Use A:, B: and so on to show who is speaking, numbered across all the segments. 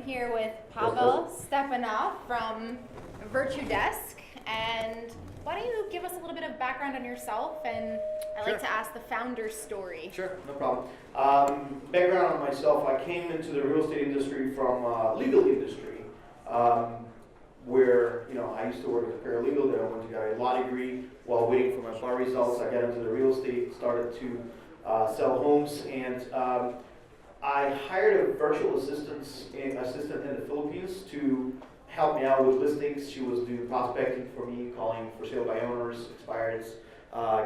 A: here with Pavel Stepanov from Virtudesk, and why don't you give us a little bit of background on yourself, and I like to ask the founder's story.
B: Sure, no problem. Background on myself, I came into the real estate industry from legal industry, where I used to work as a paralegal. Then I went to get a law degree. While waiting for my bar results, I got into the real estate, started to sell homes, and I hired a virtual assistant in the Philippines to help me out with listings. She was doing prospecting for me, calling for sale by owners, expireds,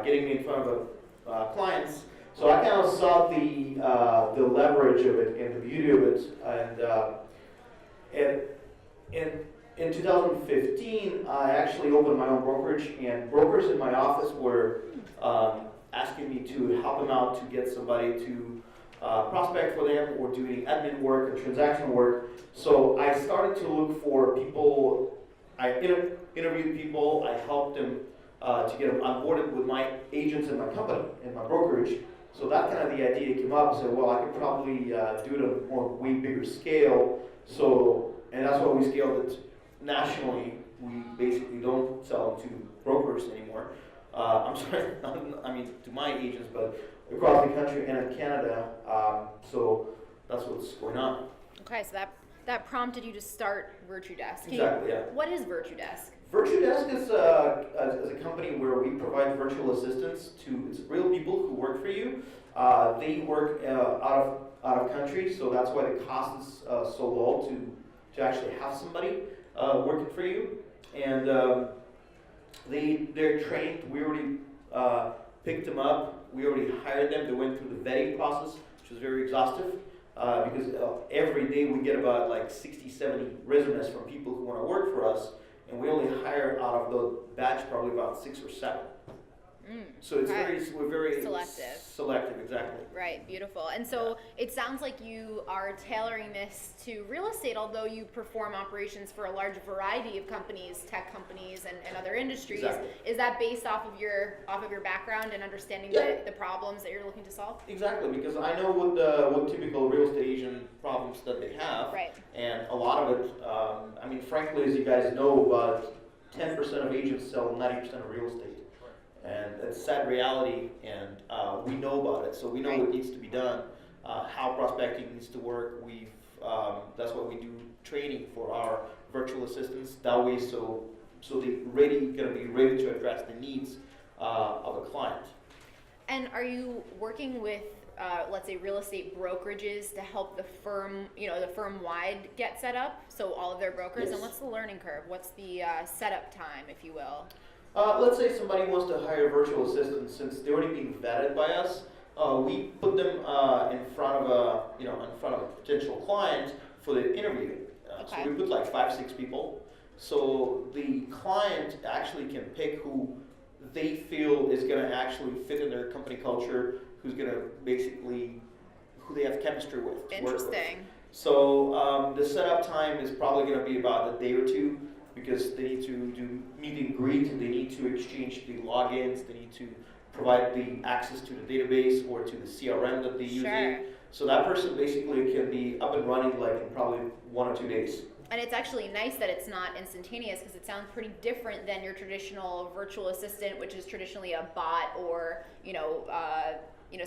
B: getting me in front of clients. So I kind of saw the leverage of it and the beauty of it. And in 2015, I actually opened my own brokerage, and brokers in my office were asking me to help them out to get somebody to prospect for them or do any admin work and transaction work. So I started to look for people. I interviewed people. I helped them to get them onboarded with my agents in my company, in my brokerage. So that kind of the idea came up. I said, well, I could probably do it on a way bigger scale. And that's why we scaled it nationally. We basically don't sell to brokers anymore. I'm sorry, I mean to my agents, but across the country and in Canada. So that's what's going on.
A: Okay, so that prompted you to start Virtudesk.
B: Exactly, yeah.
A: What is Virtudesk?
B: Virtudesk is a company where we provide virtual assistants to real people who work for you. They work out of country, so that's why the cost is so low to actually have somebody working for you. And they're trained. We already picked them up. We already hired them. They went through the vetting process, which was very exhaustive, because every day we get about like 60, 70 resumes from people who want to work for us, and we only hire out of the batch probably about 6 or 7. So it's we're very selective, exactly.
A: Right, beautiful. And so it sounds like you are tailoring this to real estate, although you perform operations for a large variety of companies, tech companies, and other industries.
B: Exactly.
A: Is that based off of your background and understanding the problems that you're looking to solve?
B: Exactly, because I know what typical real estate agent problems that they have.
A: Right.
B: And a lot of it, I mean, frankly, as you guys know, about 10% of agents sell 90% of real estate. And it's a sad reality, and we know about it, so we know what needs to be done, how prospecting needs to work. That's why we do training for our virtual assistants. That way, so they're gonna be ready to address the needs of a client.
A: And are you working with, let's say, real estate brokerages to help the firm, the firm-wide get set up? So all of their brokers,
B: Yes.
A: And what's the learning curve? What's the setup time, if you will?
B: Let's say somebody wants to hire a virtual assistant. Since they're already being vetted by us, we put them in front of a potential client for the interview. So we put like 5, 6 people. So the client actually can pick who they feel is going to actually fit in their company culture, who they have chemistry with.
A: Interesting.
B: So the setup time is probably going to be about a day or 2. Because they need to do meet and greet, and they need to exchange the logins, they need to provide the access to the database or to the CRM that they're using. So that person basically can be up and running like in probably 1 or 2 days.
A: And it's actually nice that it's not instantaneous, because it sounds pretty different than your traditional virtual assistant, which is traditionally a bot or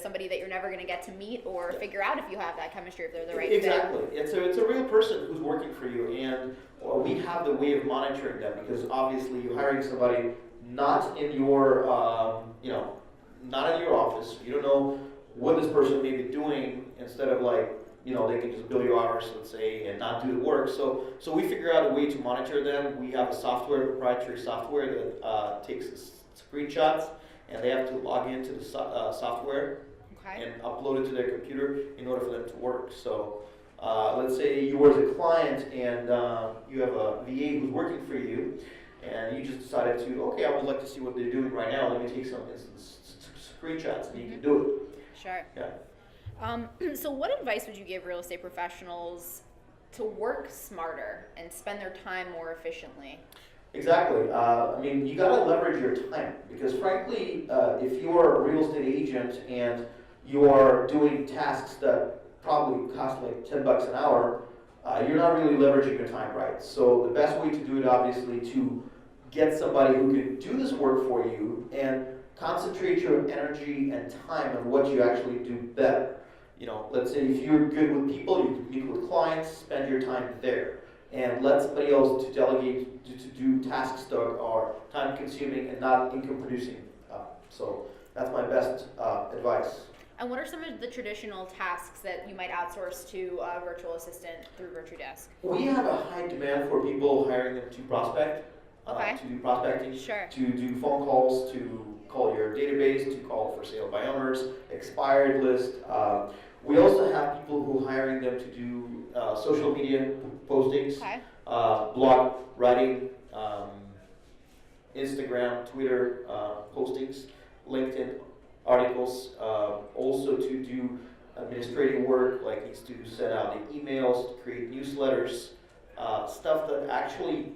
A: somebody that you're never going to get to meet or figure out if you have that chemistry, if they're the right fit.
B: Exactly. It's a real person who's working for you, and we have the way of monitoring them, because obviously you're hiring somebody not in your not in your office. You don't know what this person may be doing. Instead of they can just bill you hours, let's say, and not do the work. So we figure out a way to monitor them. We have a proprietary software that takes screenshots, and they have to log into the software and upload it to their computer in order for them to work. So let's say you were a client and you have a VA who's working for you, and you just decided I would like to see what they're doing right now. Let me take some screenshots, and you can do it.
A: Sure.
B: Yeah.
A: So what advice would you give real estate professionals to work smarter and spend their time more efficiently?
B: Exactly. I mean, you got to leverage your time, because frankly, if you're a real estate agent and you are doing tasks that probably cost like $10 an hour, you're not really leveraging your time right. So the best way to do it, obviously, to get somebody who can do this work for you and concentrate your energy and time on what you actually do better. Let's say if you're good with people, you can meet with clients, spend your time there, and let somebody else to delegate to do tasks that are time consuming and not income producing. So that's my best advice.
A: And what are some of the traditional tasks that you might outsource to a virtual assistant through Virtudesk?
B: We have a high demand for people hiring them to prospect,
A: Okay.
B: to do prospecting,
A: Sure.
B: to do phone calls, to call your database, to call for sale by owners, expired list. We also have people who hiring them to do social media postings,
A: Okay.
B: blog writing, Instagram, Twitter postings, LinkedIn articles, also to do administrative work, like needs to send out the emails, to create newsletters, stuff that actually,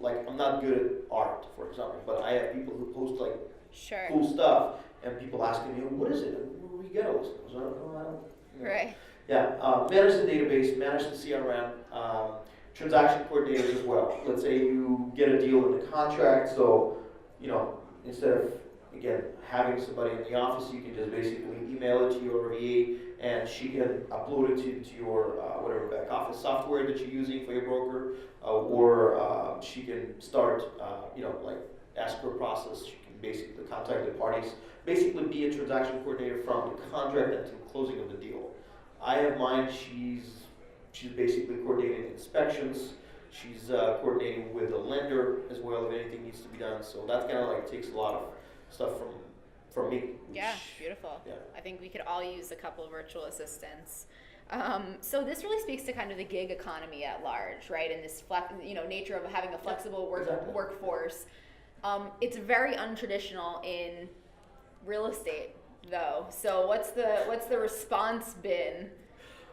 B: like, I'm not good at art, for example, but I have people who post like
A: Sure.
B: cool stuff, and people asking me, what is it? Where do we get all this? I don't know.
A: Right.
B: Yeah, manage the database, manage the CRM, transaction coordinators as well. Let's say you get a deal in the contract, so, instead of, again, having somebody in the office, you can just basically email it to your VA, and she can upload it to your whatever back office software that you're using for your broker, or she can start, like escrow process. She can basically contact the parties, basically be a transaction coordinator from the contract until closing of the deal. I have mine. She's basically coordinating inspections. She's coordinating with the lender as well if anything needs to be done. So that kind of like takes a lot of stuff from me.
A: Yeah, beautiful.
B: Yeah.
A: I think we could all use a couple of virtual assistants. So this really speaks to kind of the gig economy at large, right? And this nature of having a flexible
B: exactly.
A: workforce. It's very untraditional in real estate, though. So what's the response been?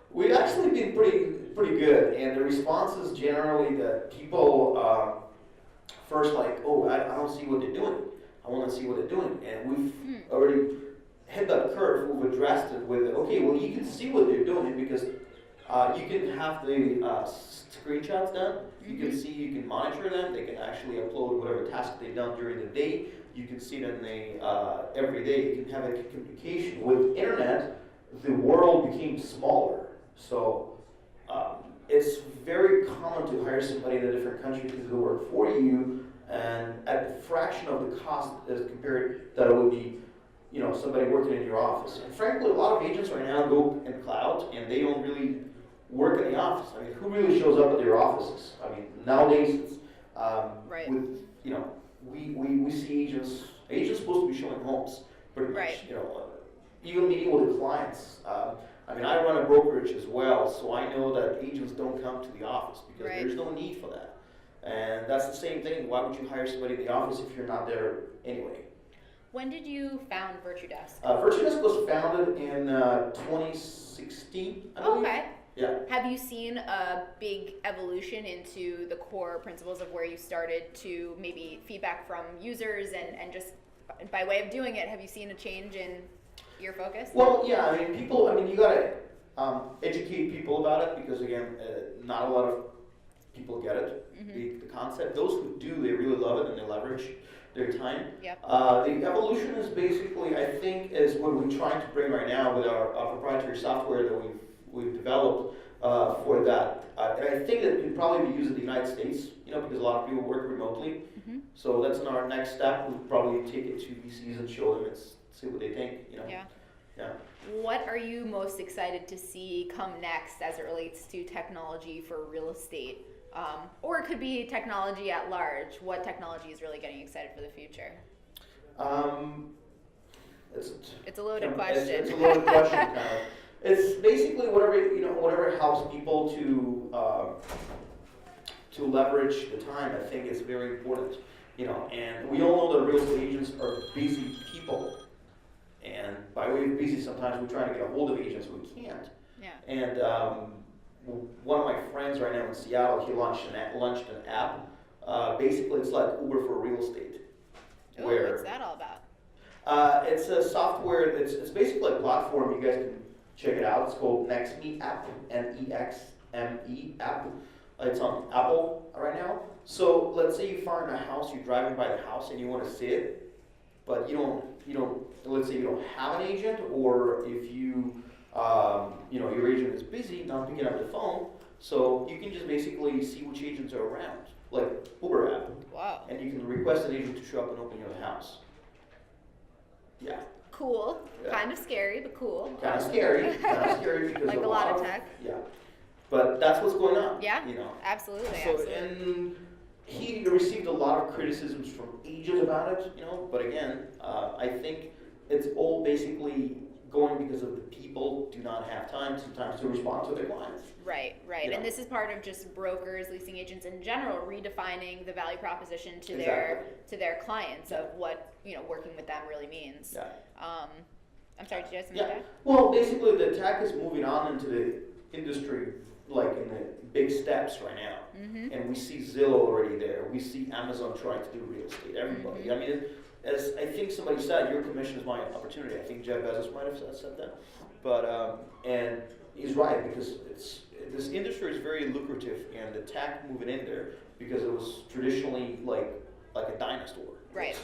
B: We've actually been pretty good, and the response is generally that people first like, oh, I don't see what they're doing. I want to see what they're doing, and we've already hit that curve. We've addressed it with, okay, well, you can see what they're doing because you can have the screenshots done. You can see, you can monitor them. They can actually upload whatever task they've done during the day. You can see them every day. You can have a communication. With internet, the world became smaller. So it's very common to hire somebody in a different country to do the work for you, and at a fraction of the cost as compared that it would be, somebody working in your office. And frankly, a lot of agents right now go in cloud and they don't really work in the office. I mean, who really shows up at their offices? I mean, nowadays it's
A: Right.
B: with we see agents supposed to be showing homes pretty much.
A: Right.
B: Even meeting with the clients. I run a brokerage as well, so I know that agents don't come to the office because
A: Right.
B: there's no need for that. And that's the same thing. Why would you hire somebody in the office if you're not there anyway?
A: When did you found Virtudesk?
B: Virtudesk was founded in 2016, I believe.
A: Okay.
B: Yeah.
A: Have you seen a big evolution into the core principles of where you started to maybe feedback from users and just by way of doing it, have you seen a change in your focus?
B: Well, yeah, you gotta educate people about it because, again, not a lot of people get it, the concept. Those who do, they really love it and they leverage their time.
A: Yep.
B: The evolution is basically, I think, is what we're trying to bring right now with our proprietary software that we've developed for that. And I think that it could probably be used in the United States, because a lot of people work remotely. So that's in our next step. We'll probably take it to VCs and show them and see what they think.
A: Yeah.
B: Yeah.
A: What are you most excited to see come next as it relates to technology for real estate? Or it could be technology at large. What technology is really getting you excited for the future? It's a loaded question.
B: It's a loaded question, kind of. It's basically whatever helps people to leverage the time. I think is very important. And we all know that real estate agents are busy people. And by way of busy, sometimes we're trying to get a hold of agents, we can't.
A: Yeah.
B: And one of my friends right now in Seattle, he launched an app. Basically, it's like Uber for real estate.
A: Ooh, what's that all about?
B: It's a software. It's basically a platform. You guys can check it out. It's called NextMe app, NEXTME M-E, app. It's on Apple right now. So let's say you find a house, you're driving by the house and you want to see it, but let's say you don't have an agent, or if your agent is busy, not picking up the phone, so you can just basically see which agents are around, like Uber app.
A: Wow.
B: And you can request an agent to show up and open your house. Yeah.
A: Cool.
B: Yeah.
A: Kind of scary, but cool.
B: Kind of scary. Because
A: like a lot of tech.
B: Yeah. But that's what's going on.
A: Yeah. Absolutely.
B: So,
A: absolutely.
B: and he received a lot of criticisms from agents about it, but again, I think it's all basically going because of the people do not have time sometimes to respond to their clients.
A: Right. And this is part of just brokers, leasing agents in general, redefining the value proposition to their clients of what, working with them really means.
B: Yeah.
A: I'm sorry, did you have something to add?
B: Well, basically the tech is moving on into the industry like in the big steps right now.
A: Mm-hmm.
B: And we see Zillow already there. We see Amazon trying to do real estate. Everybody.
A: Mm-hmm.
B: I mean, as I think somebody said, your commission is my opportunity. I think Jeff Bezos might have said that. But, and he's right, because this industry is very lucrative, and the tech moving in there, because it was traditionally like a dinosaur.
A: Right.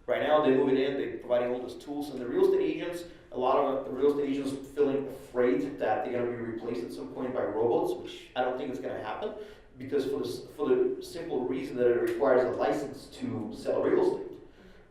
B: Right now they're moving in, they're providing all those tools, and the real estate agents, a lot of the real estate agents feeling afraid that they're going to be replaced at some point by robots, which I don't think is going to happen, because for the simple reason that it requires a license to sell real estate.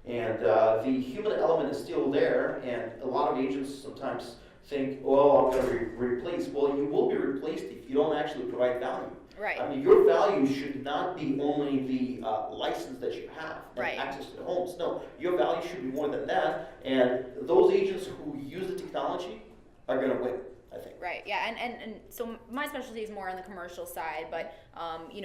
B: And the human element is still there, and a lot of agents sometimes think, well, I'm going to be replaced. Well, you will be replaced if you don't actually provide value.
A: Right.
B: I mean, your value should not be only the license that you have and access to the homes. No, your value should be more than that. And those agents who use the technology are going to win, I think.
A: Right. Yeah. And so my specialty is more on the commercial side, but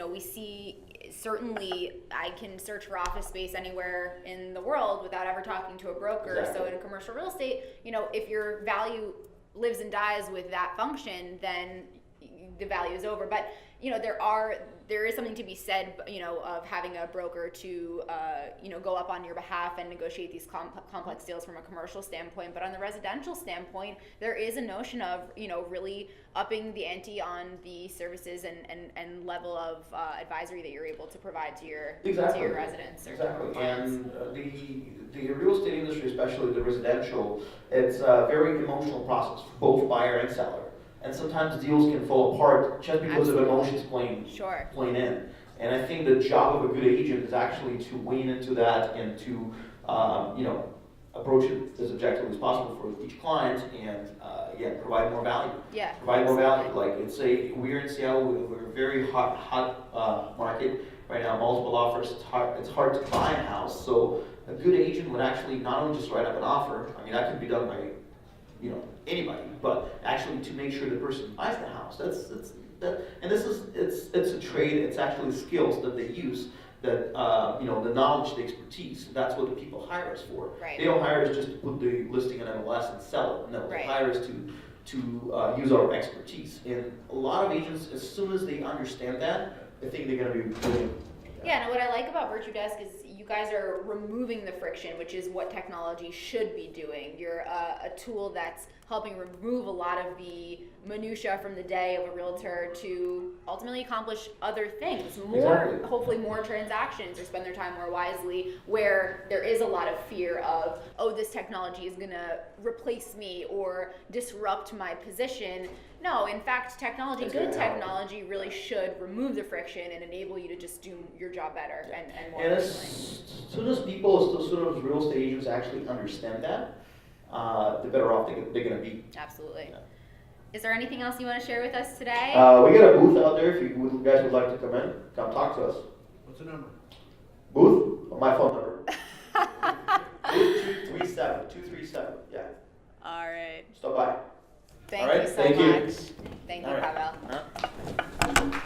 A: we see certainly I can search for office space anywhere in the world without ever talking to a broker.
B: Exactly.
A: So in commercial real estate, if your value lives and dies with that function, then the value is over. But there is something to be said, of having a broker to, go up on your behalf and negotiate these complex deals from a commercial standpoint. But on the residential standpoint, there is a notion of, really upping the ante on the services and level of advisory that you're able to provide to your residents.
B: Exactly. And the real estate industry, especially the residential, it's a very emotional process for both buyer and seller. And sometimes deals can fall apart just because of emotions playing in. And I think the job of a good agent is actually to wean into that and to, approach it as objectively as possible for each client and, provide more value.
A: Yeah.
B: Provide more value. Like we're in Seattle, we're a very hot market right now, multiple offers. It's hard to buy a house. So a good agent would actually not only just write up an offer, I mean, that could be done by anybody, but actually to make sure the person buys the house. And this is it's a trade. It's actually skills that they use. That the knowledge, the expertise. That's what the people hire us for.
A: Right.
B: They don't hire us just to put the listing on MLS and sell it. No, they hire us to use our expertise. And a lot of agents, as soon as they understand that, I think they're going to be doing.
A: Yeah, and what I like about Virtudesk is you guys are removing the friction, which is what technology should be doing. You're a tool that's helping remove a lot of the minutia from the day of a realtor to ultimately accomplish other things, hopefully more transactions, or spend their time more wisely, where there is a lot of fear of, this technology is going to replace me or disrupt my position. No, in fact, technology really should remove the friction and enable you to just do your job better and more efficiently.
B: As soon as real estate agents actually understand that, the better off they're going to be.
A: Absolutely. Yeah. Is there anything else you want to share with us today?
B: We got a booth out there. If you guys would like to come in, come talk to us.
C: What's the number?
B: Booth? Oh, my phone number. Booth 237. Yeah.
A: All right.
B: Stop by.
A: Thank you so much. Thank you,
B: Pavel.
A: Huh?